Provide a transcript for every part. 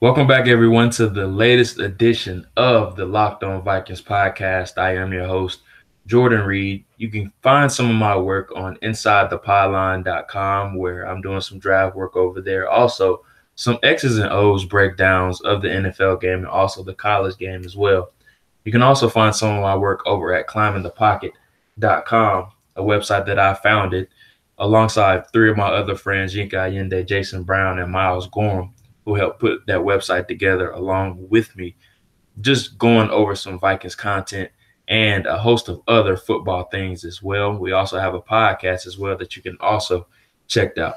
Welcome back, everyone, to the latest edition of the Locked On Vikings podcast. I am your host, Jordan Reed. You can find some of my work on InsideThePylon.com, where I'm doing some draft work over there. Also, some X's and O's breakdowns of the NFL game and also the college game as well. You can also find some of my work over at ClimbingThePocket.com, a website that I founded alongside three of my other friends, Yinka Allende, Jason Brown, and Miles Gorham, who helped put that website together along with me, just going over some Vikings content and a host of other football things as well. We also have a podcast as well that you can also check out.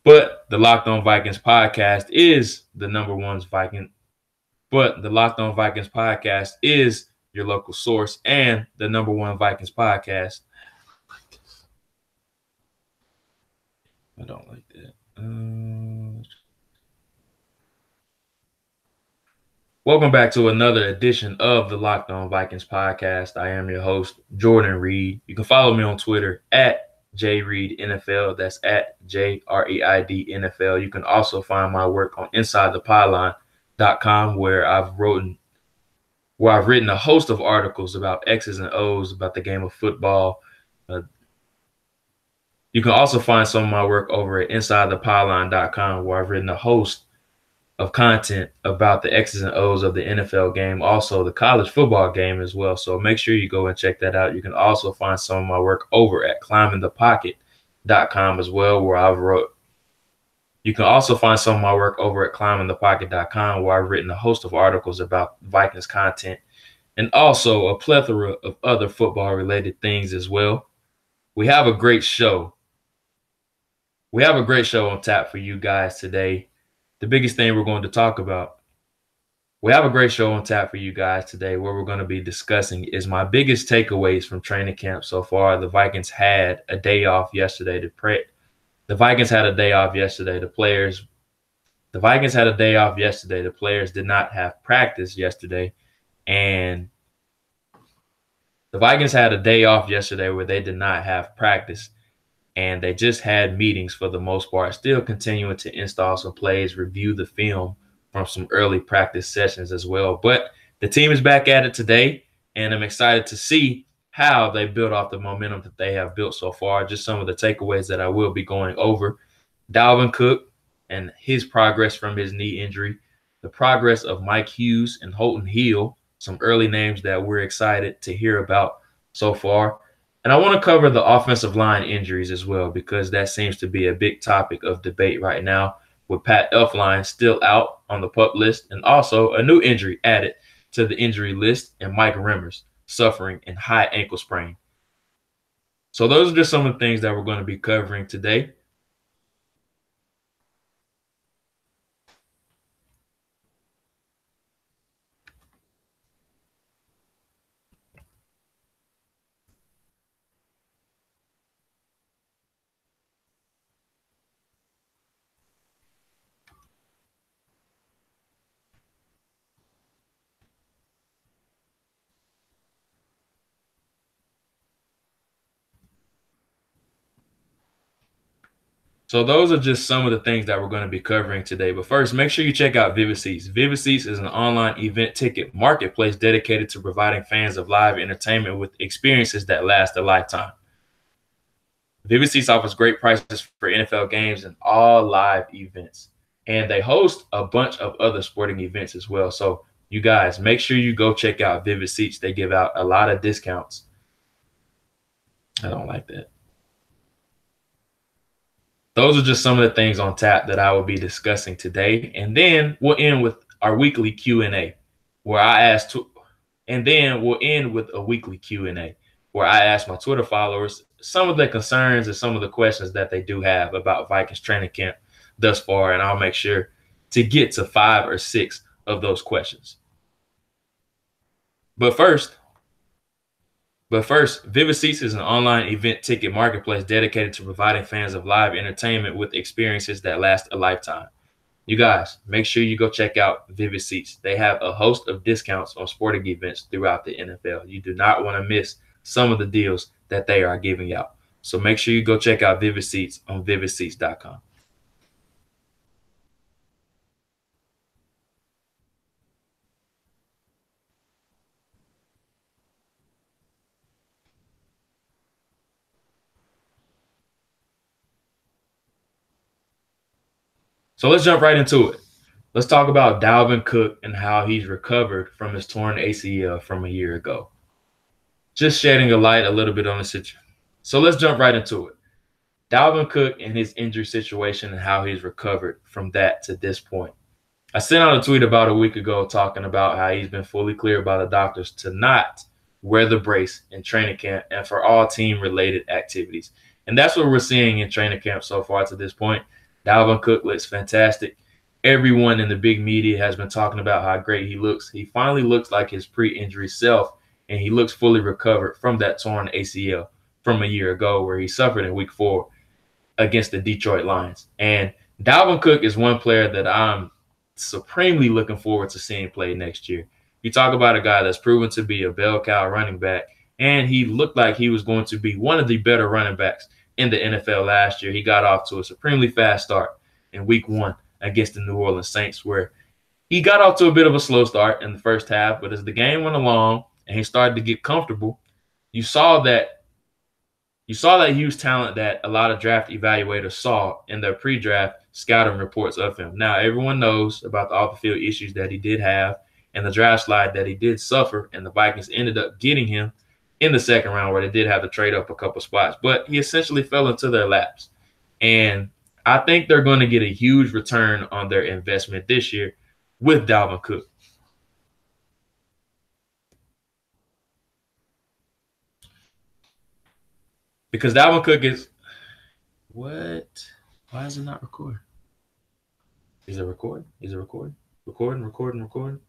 But the Locked On Vikings podcast is the number one Viking. But the Locked On Vikings podcast is your local source and the number one Vikings podcast. I don't like that. Welcome back to another edition of the Locked On Vikings podcast. I am your host, Jordan Reed. You can follow me on Twitter at JReedNFL. That's at JREID NFL. You can also find my work on InsideThePylon.com, where I've written a host of articles about X's and O's, about the game of football. You can also find some of my work over at InsideThePylon.com, where I've written a host of content about the X's and O's of the NFL game, also the college football game as well. So make sure you go and check that out. You can also find some of my work over at ClimbingThePocket.com as well, where I've wrote. You can also find some of my work over at ClimbingThePocket.com, where I've written a host of articles about Vikings content and also a plethora of other football-related things as well. We have a great show. On tap for you guys today. The biggest thing we're going to talk about. We have a great show on tap for you guys today. What we're going to be discussing is my biggest takeaways from training camp so far. The Vikings had a day off yesterday. The Vikings had a day off yesterday. The players did not have practice yesterday. And the Vikings had a day off yesterday where they did not have practice. And they just had meetings for the most part, still continuing to install some plays, review the film from some early practice sessions as well. But the team is back at it today, and I'm excited to see how they build off the momentum that they have built so far. Just some of the takeaways that I will be going over. Dalvin Cook and his progress from his knee injury, the progress of Mike Hughes and Holton Hill, some early names that we're excited to hear about so far. And I want to cover the offensive line injuries as well, because that seems to be a big topic of debate right now, with Pat Elflein still out on the PUP list and also a new injury added to the injury list, and Mike Remmers suffering a high ankle sprain. So those are just some of the things that we're going to be covering today. So those are just some of the things that we're going to be covering today. But first, make sure you check out Vivid Seats. Vivid Seats is an online event ticket marketplace dedicated to providing fans of live entertainment with experiences that last a lifetime. Vivid Seats offers great prices for NFL games and all live events. And they host a bunch of other sporting events as well. So you guys, make sure you go check out Vivid Seats. They give out a lot of discounts. I don't like that. Those are just some of the things on tap that I will be discussing today. And then we'll end with our weekly Q&A, where I ask and then we'll end with a weekly Q&A where I ask my Twitter followers some of the concerns and some of the questions that they do have about Vikings training camp thus far, and I'll make sure to get to 5 or 6 of those questions. But first, Vivid Seats is an online event ticket marketplace dedicated to providing fans of live entertainment with experiences that last a lifetime. You guys, make sure you go check out Vivid Seats. They have a host of discounts on sporting events throughout the NFL. You do not want to miss some of the deals that they are giving out. So make sure you go check out Vivid Seats on vividseats.com. So let's jump right into it. Let's talk about Dalvin Cook and how he's recovered from his torn ACL from a year ago. Just shedding a light a little bit on the situation. So let's jump right into it. Dalvin Cook and his injury situation and how he's recovered from that to this point. I sent out a tweet about a week ago talking about how he's been fully cleared by the doctors to not wear the brace in training camp and for all team-related activities. And that's what we're seeing in training camp so far to this point. Dalvin Cook looks fantastic. Everyone in the big media has been talking about how great he looks. He finally looks like his pre-injury self, and he looks fully recovered from that torn ACL from a year ago where he suffered in week 4 against the Detroit Lions. And Dalvin Cook is one player that I'm supremely looking forward to seeing play next year. You talk about a guy that's proven to be a bell cow running back, and he looked like he was going to be one of the better running backs in the NFL last year. He got off to a supremely fast start in week 1 against the New Orleans Saints, where he got off to a bit of a slow start in the first half, but as the game went along and he started to get comfortable, you saw that huge talent that a lot of draft evaluators saw in their pre-draft scouting reports of him. Now, everyone knows about the off-the-field issues that he did have and the draft slide that he did suffer, and the Vikings ended up getting him in the second round where they did have to trade up a couple spots. But he essentially fell into their laps. And I think they're going to get a huge return on their investment this year with Dalvin Cook. Because Dalvin Cook is – what? Why is it not recording? Is it recording? Is it recording? Recording.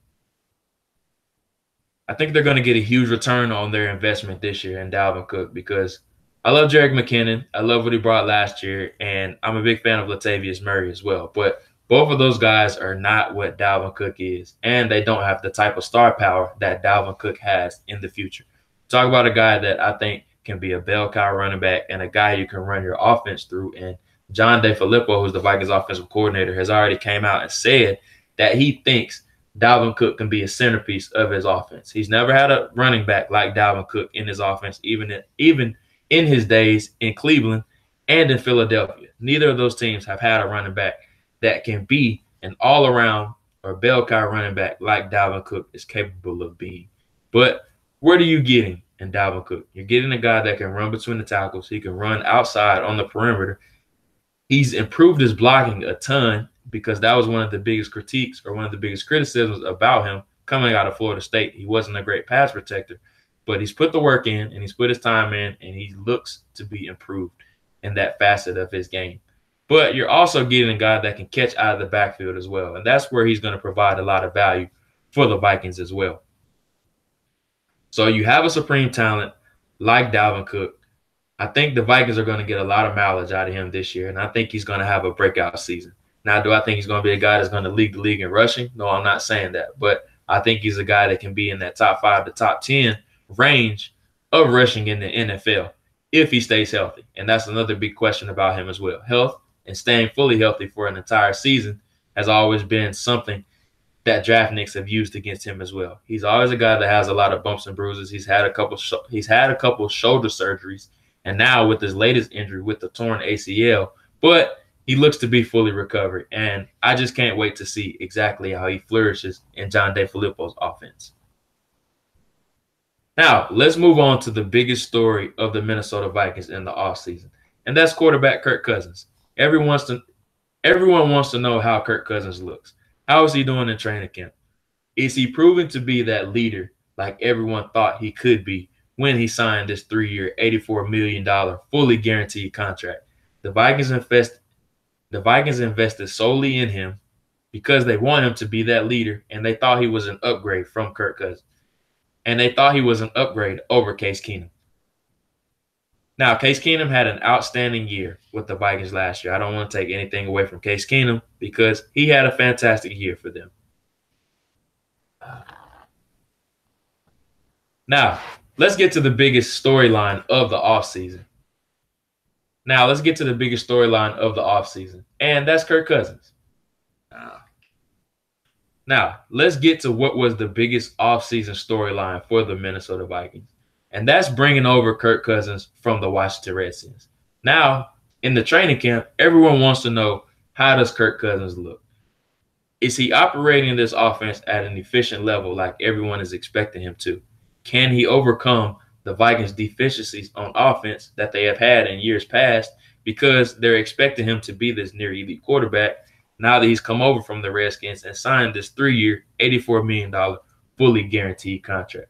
I think they're going to get a huge return on their investment this year in Dalvin Cook because I love Jerick McKinnon. I love what he brought last year, and I'm a big fan of Latavius Murray as well. But both of those guys are not what Dalvin Cook is, and they don't have the type of star power that Dalvin Cook has in the future. Talk about a guy that I think can be a bell cow running back and a guy you can run your offense through. And John DeFilippo, who's the Vikings offensive coordinator, has already came out and said that he thinks Dalvin Cook can be a centerpiece of his offense. He's never had a running back like Dalvin Cook in his offense, even in his days in Cleveland and in Philadelphia. Neither of those teams have had a running back that can be an all-around or bell cow running back like Dalvin Cook is capable of being. But what are you getting in Dalvin Cook? You're getting a guy that can run between the tackles. He can run outside on the perimeter. He's improved his blocking a ton because that was one of the biggest critiques or one of the biggest criticisms about him coming out of Florida State. He wasn't a great pass protector, but he's put the work in and he's put his time in, and he looks to be improved in that facet of his game. But you're also getting a guy that can catch out of the backfield as well, and that's where he's going to provide a lot of value for the Vikings as well. So you have a supreme talent like Dalvin Cook. I think the Vikings are going to get a lot of mileage out of him this year, and I think he's going to have a breakout season. Now, do I think he's going to be a guy that's going to lead the league in rushing? No, I'm not saying that. But I think he's a guy that can be in that top 5 to top 10 range of rushing in the NFL if he stays healthy. And that's another big question about him as well. Health and staying fully healthy for an entire season has always been something that draftniks have used against him as well. He's always a guy that has a lot of bumps and bruises. He's had a couple shoulder surgeries, and now with his latest injury with the torn ACL, but he looks to be fully recovered, and I just can't wait to see exactly how he flourishes in John DeFilippo's offense. Now, let's move on to the biggest story of the Minnesota Vikings in the offseason, and that's quarterback Kirk Cousins. Everyone wants to know how Kirk Cousins looks. How is he doing in training camp? Is he proving to be that leader like everyone thought he could be when he signed this 3-year, $84 million fully guaranteed contract? The Vikings invested solely in him because they want him to be that leader, and they thought he was an upgrade from Kirk Cousins. And they thought he was an upgrade over Case Keenum. Now, Case Keenum had an outstanding year with the Vikings last year. I don't want to take anything away from Case Keenum because he had a fantastic year for them. Now, let's get to the biggest storyline of the offseason. And that's Kirk Cousins. Now, let's get to what was the biggest offseason storyline for the Minnesota Vikings. And that's bringing over Kirk Cousins from the Washington Redskins. Now, in the training camp, everyone wants to know, how does Kirk Cousins look? Is he operating this offense at an efficient level like everyone is expecting him to? Can he overcome the Vikings' deficiencies on offense that they have had in years past because they're expecting him to be this near elite quarterback now that he's come over from the Redskins and signed this 3-year, $84 million fully guaranteed contract?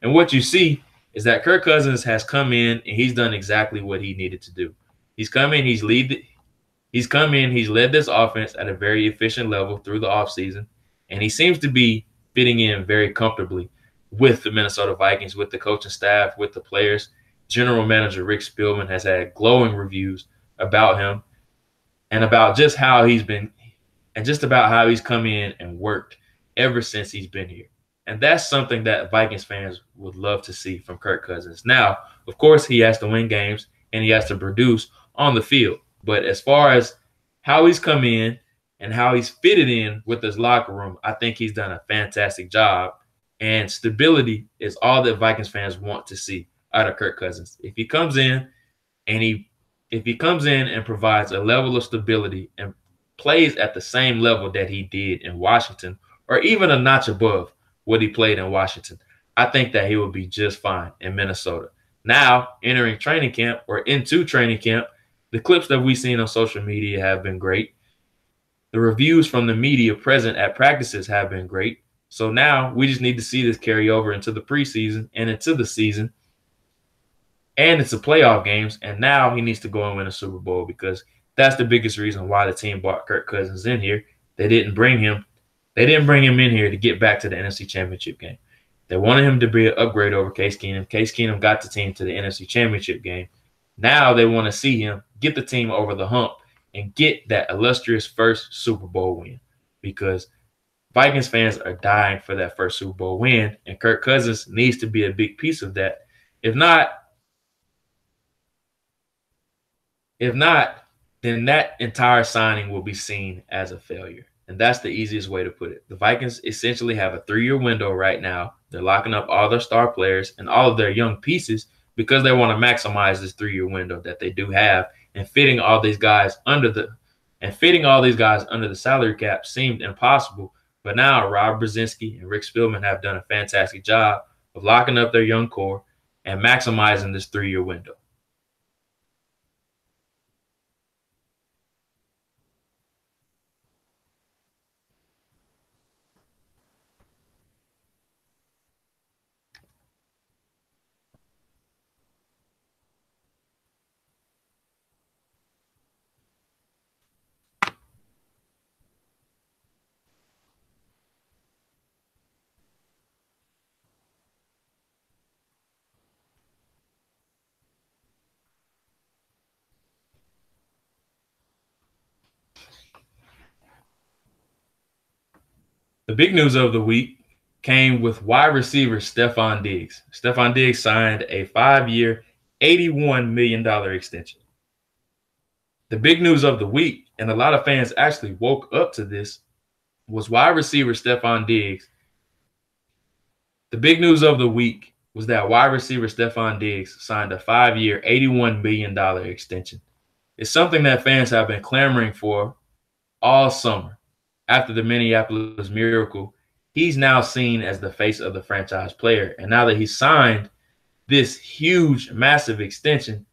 And what you see is that Kirk Cousins has come in and he's done exactly what he needed to do. He's come in, he's led this offense at a very efficient level through the offseason, and he seems to be fitting in very comfortably with the Minnesota Vikings, with the coaching staff, with the players. General manager Rick Spielman has had glowing reviews about him and about just how he's been and just about how he's come in and worked ever since he's been here. And that's something that Vikings fans would love to see from Kirk Cousins. Now, of course, he has to win games and he has to produce on the field. But as far as how he's come in and how he's fitted in with his locker room, I think he's done a fantastic job. And stability is all that Vikings fans want to see out of Kirk Cousins. If he comes in and provides a level of stability and plays at the same level that he did in Washington, or even a notch above what he played in Washington, I think that he will be just fine in Minnesota. Now, entering training camp or into training camp, the clips that we've seen on social media have been great. The reviews from the media present at practices have been great. So now we just need to see this carry over into the preseason and into the season. And it's a playoff games. And now he needs to go and win a Super Bowl, because that's the biggest reason why the team brought Kirk Cousins in here. They didn't bring him in here to get back to the NFC Championship game. They wanted him to be an upgrade over Case Keenum. Case Keenum got the team to the NFC Championship game. Now they want to see him get the team over the hump and get that illustrious first Super Bowl win, because Vikings fans are dying for that first Super Bowl win, and Kirk Cousins needs to be a big piece of that. If not, then that entire signing will be seen as a failure. And that's the easiest way to put it. The Vikings essentially have a 3-year window right now. They're locking up all their star players and all of their young pieces because they want to maximize this 3-year window that they do have. And fitting all these guys under the salary cap seemed impossible. But now Rob Brzezinski and Rick Spielman have done a fantastic job of locking up their young core and maximizing this 3-year window. The big news of the week came with wide receiver Stefon Diggs. Stefon Diggs signed a 5-year, $81 million extension. The big news of the week, and a lot of fans actually woke up to this, was wide receiver Stefon Diggs. The big news of the week was that wide receiver Stefon Diggs signed a 5-year, $81 million extension. It's something that fans have been clamoring for all summer. After the Minneapolis Miracle, he's now seen as the face of the franchise player. And now that he's signed this huge, massive extension,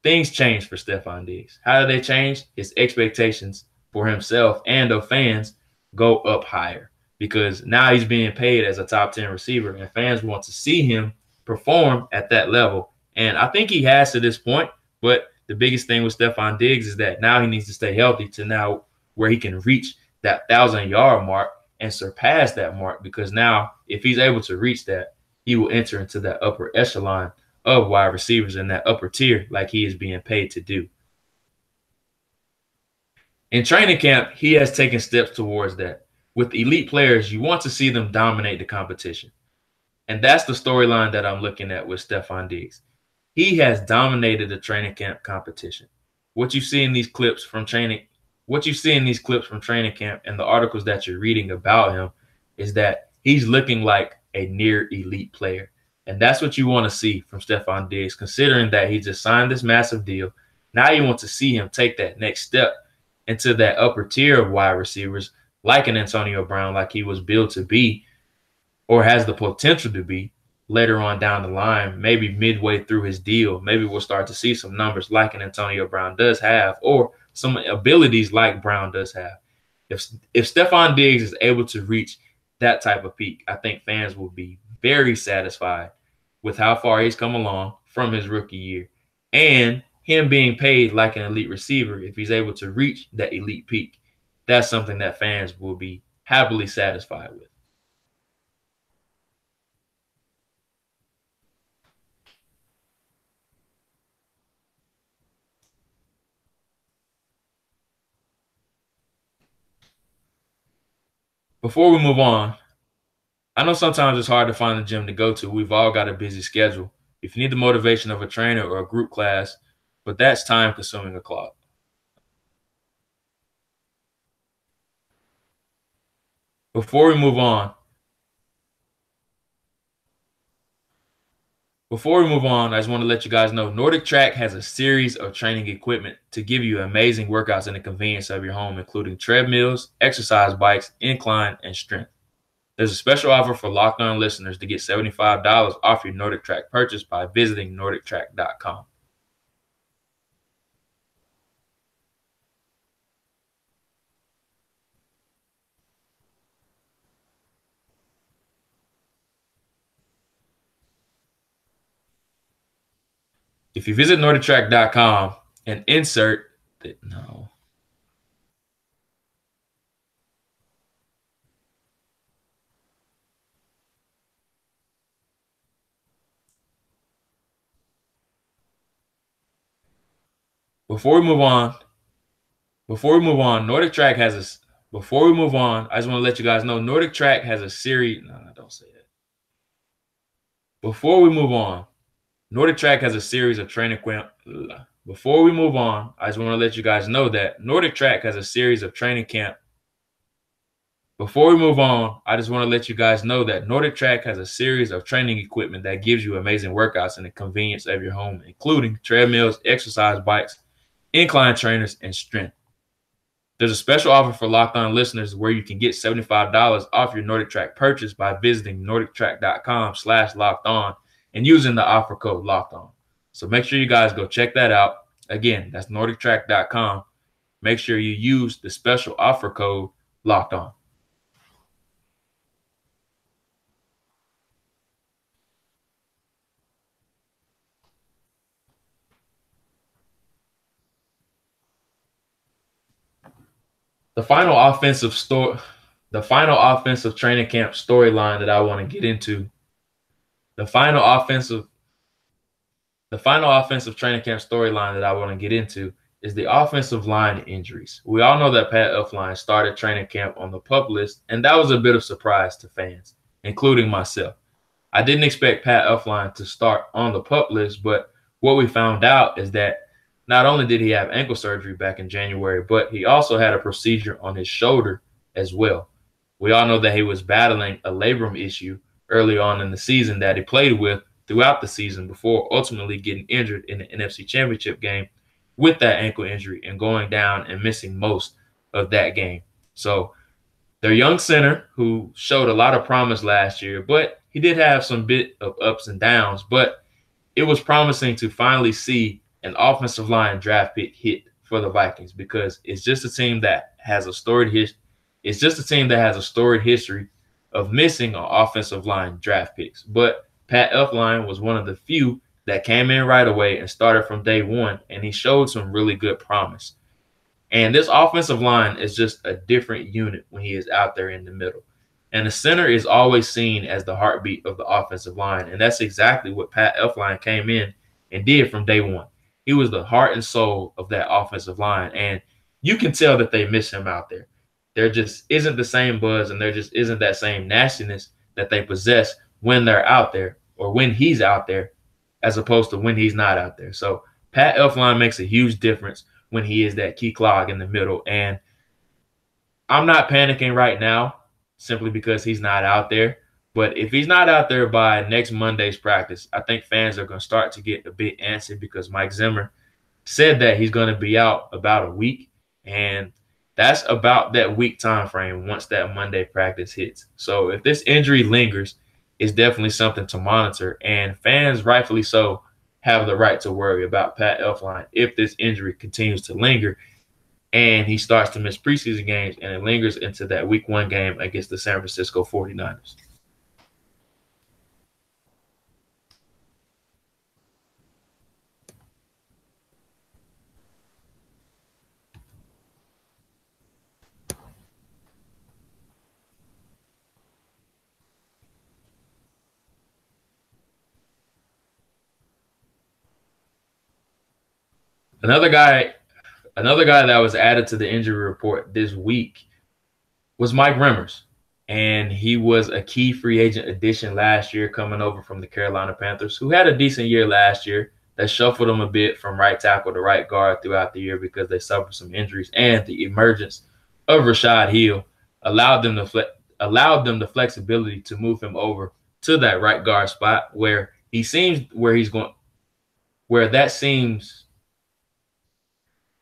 things change for Stefon Diggs. How do they change? His expectations for himself and of fans go up higher, because now he's being paid as a top 10 receiver, and fans want to see him perform at that level. And I think he has to this point, but the biggest thing with Stefon Diggs is that now he needs to stay healthy to now where he can reach that 1,000-yard mark and surpass that mark, because now if he's able to reach that, he will enter into that upper echelon of wide receivers in that upper tier like he is being paid to do. In training camp, he has taken steps towards that. With elite players, you want to see them dominate the competition. And that's the storyline that I'm looking at with Stefon Diggs. He has dominated the training camp competition. What you see in these clips from training camp and the articles that you're reading about him is that he's looking like a near elite player. And that's what you want to see from Stefon Diggs, considering that he just signed this massive deal. Now you want to see him take that next step into that upper tier of wide receivers, like an Antonio Brown, like he was built to be, or has the potential to be later on down the line, maybe midway through his deal. Maybe we'll start to see some numbers like an Antonio Brown does have, or some abilities like Brown does have. If Stephon Diggs is able to reach that type of peak, I think fans will be very satisfied with how far he's come along from his rookie year, and him being paid like an elite receiver. If he's able to reach that elite peak, that's something that fans will be happily satisfied with. Before we move on, I know sometimes it's hard to find a gym to go to. We've all got a busy schedule. If you need the motivation of a trainer or a group class, but that's time consuming a clock. Before we move on, I just want to let you guys know Nordic Track has a series of training equipment to give you amazing workouts in the convenience of your home, including treadmills, exercise bikes, incline, and strength. There's a special offer for Locked On listeners to get $75 off your Nordic Track purchase by visiting NordicTrack.com. If you visit NordicTrack.com and insert no. Before we move on, Nordic Track has a. Before we move on, I just want to let you guys know Nordic Track has a series. No, don't say that. Before we move on, Nordic Track has a series of training camp. Before we move on, I just want to let you guys know that Nordic Track has a series of training camp. Before we move on, I just want to let you guys know that Nordic Track has a series of training equipment that gives you amazing workouts in the convenience of your home, including treadmills, exercise bikes, incline trainers, and strength. There's a special offer for Locked On listeners where you can get $75 off your Nordic Track purchase by visiting NordicTrack.com/LockedOn and using the offer code LockedOn. So make sure you guys go check that out. Again, that's NordicTrack.com. Make sure you use the special offer code LockedOn. The final offensive training camp storyline that I want to get into. The final offensive training camp storyline that I want to get into is the offensive line injuries. We all know that Pat Elflein started training camp on the PUP list, and that was a bit of surprise to fans, including myself. I didn't expect Pat Elflein to start on the PUP list, but what we found out is that not only did he have ankle surgery back in January, but he also had a procedure on his shoulder as well. We all know that he was battling a labrum issue early on in the season that he played with throughout the season before ultimately getting injured in the NFC Championship game with that ankle injury and going down and missing most of that game. So their young center who showed a lot of promise last year, but he did have some bit of ups and downs, but it was promising to finally see an offensive line draft pick hit for the Vikings because it's just a team that has a storied history. It's just a team that has a storied history of missing on offensive line draft picks. But Pat Elflein was one of the few that came in right away and started from day one, and he showed some really good promise. And this offensive line is just a different unit when he is out there in the middle. And the center is always seen as the heartbeat of the offensive line, and that's exactly what Pat Elflein came in and did from day one. He was the heart and soul of that offensive line, and you can tell that they miss him out there. There just isn't the same buzz, and there just isn't that same nastiness that they possess when they're out there or when he's out there, as opposed to when he's not out there. So Pat Elflein makes a huge difference when he is that key clog in the middle. And I'm not panicking right now simply because he's not out there. But if he's not out there by next Monday's practice, I think fans are going to start to get a bit antsy because Mike Zimmer said that he's going to be out about a week. And That's about that week time frame once that Monday practice hits. So if this injury lingers, it's definitely something to monitor. And fans, rightfully so, have the right to worry about Pat Elflein if this injury continues to linger and he starts to miss preseason games and it lingers into that week 1 game against the San Francisco 49ers. Another guy that was added to the injury report this week was Mike Remmers. And he was a key free agent addition last year coming over from the Carolina Panthers, who had a decent year last year. That shuffled them a bit from right tackle to right guard throughout the year because they suffered some injuries. And the emergence of Rashad Hill allowed them the flexibility to move him over to that right guard spot where that seems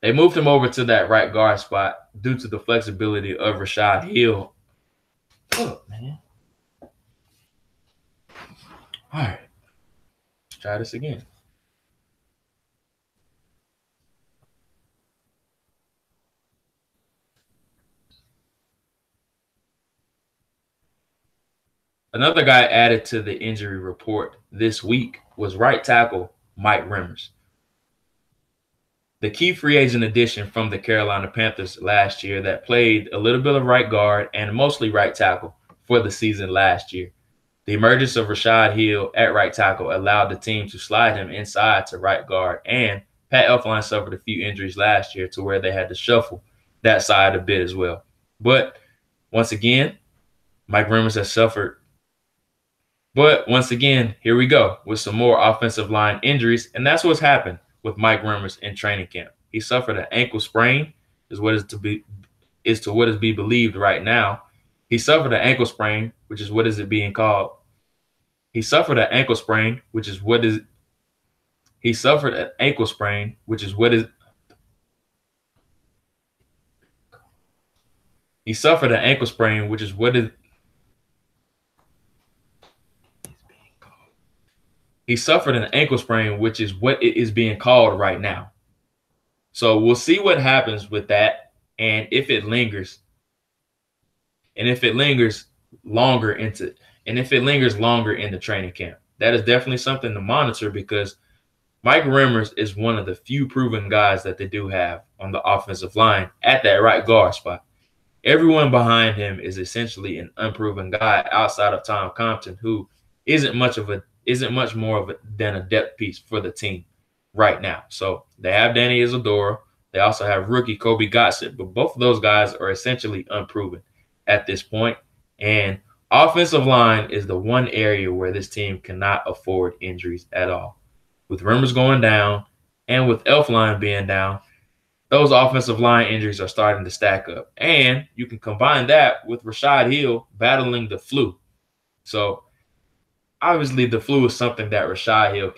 they moved him over to that right guard spot due to the flexibility of Rashad Hill. Oh, man. All right. Let's try this again. Another guy added to the injury report this week was right tackle Mike Remmers. The key free agent addition from the Carolina Panthers last year that played a little bit of right guard and mostly right tackle for the season last year. The emergence of Rashad Hill at right tackle allowed the team to slide him inside to right guard, and Pat Elflein suffered a few injuries last year to where they had to shuffle that side a bit as well. But once again, Mike Remmers has suffered. But once again, here we go with some more offensive line injuries, and that's what's happened with Mike Remmers in training camp. He suffered an ankle sprain, is what is to be believed right now. He suffered an ankle sprain, which is what is it being called? He suffered an ankle sprain, which is what is he suffered an ankle sprain, which is what is he suffered an ankle sprain, which is what is he suffered an ankle sprain, which is what it is being called right now. So we'll see what happens with that, and if it lingers, longer in the training camp. That is definitely something to monitor because Mike Remmers is one of the few proven guys that they do have on the offensive line at that right guard spot. Everyone behind him is essentially an unproven guy outside of Tom Compton, who isn't much more than a depth piece for the team right now. So they have Danny Isidora. They also have rookie Kobe Gossett, but both of those guys are essentially unproven at this point. And offensive line is the one area where this team cannot afford injuries at all. With Remmers going down and with Elflein being down, those offensive line injuries are starting to stack up. And you can combine that with Rashad Hill battling the flu. So obviously the flu is something that Rashad Hill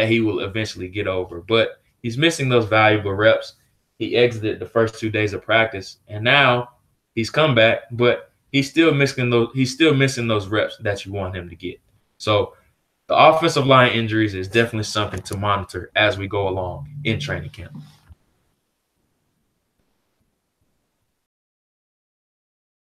he will eventually get over. But he's missing those valuable reps. He exited the first 2 days of practice, and now he's come back, but he's still missing those reps that you want him to get. So the offensive line injuries is definitely something to monitor as we go along in training camp.